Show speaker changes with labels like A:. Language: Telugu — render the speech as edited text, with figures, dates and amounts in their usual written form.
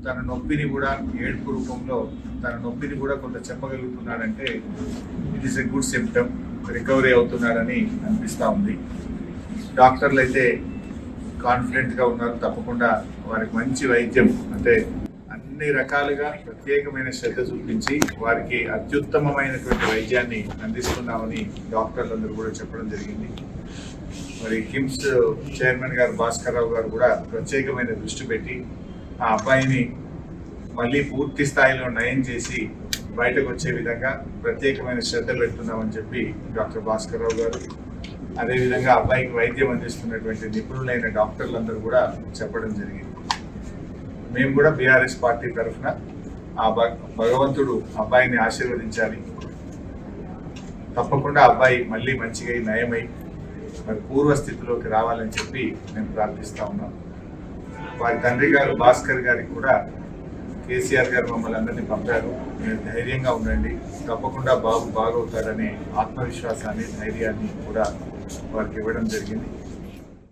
A: తన నొప్పిని కూడా ఏడుపు రూపంలో తన నొప్పిని కూడా కొంత చెప్పగలుగుతున్నాడంటే it is a good symptom, recovery అవుతున్నాడని అనిపిస్తూ ఉంది. డాక్టర్లు అయితే కాన్ఫిడెంట్గా ఉన్నారు. తప్పకుండా వారికి మంచి వైద్యం అంటే అన్ని రకాలుగా ప్రత్యేకమైన శ్రద్ధ చూపించి వారికి అత్యుత్తమమైనటువంటి వైద్యాన్ని అందిస్తున్నామని డాక్టర్లందరూ కూడా చెప్పడం జరిగింది. మరి కిమ్స్ చైర్మన్ గారు భాస్కర్ రావు గారు కూడా ప్రత్యేకమైన దృష్టి పెట్టి ఆ అబ్బాయిని మళ్ళీ పూర్తి స్థాయిలో నయం చేసి బయటకు వచ్చే విధంగా ప్రత్యేకమైన శ్రద్ధ పెడుతున్నామని చెప్పి డాక్టర్ భాస్కర్ రావు గారు, అదేవిధంగా అబ్బాయికి వైద్యం అందిస్తున్నటువంటి నిపుణులైన డాక్టర్లందరూ కూడా చెప్పడం జరిగింది. మేము కూడా బీఆర్ఎస్ పార్టీ తరఫున ఆ భగవంతుడు అబ్బాయిని ఆశీర్వదించాలి, తప్పకుండా అబ్బాయి మళ్ళీ మంచిగా నయమై మరి పూర్వస్థితిలోకి రావాలని చెప్పి మేము ప్రార్థిస్తా ఉన్నాం. వారి తండ్రి గారు భాస్కర్ గారికి కూడా కేసీఆర్ గారు మమ్మల్ని అందరినీ పంపారు, మీరు ధైర్యంగా ఉండండి, తప్పకుండా బాబు బాగవుతాడనే ఆత్మవిశ్వాసాన్ని ధైర్యాన్ని కూడా వారికి ఇవ్వడం జరిగింది.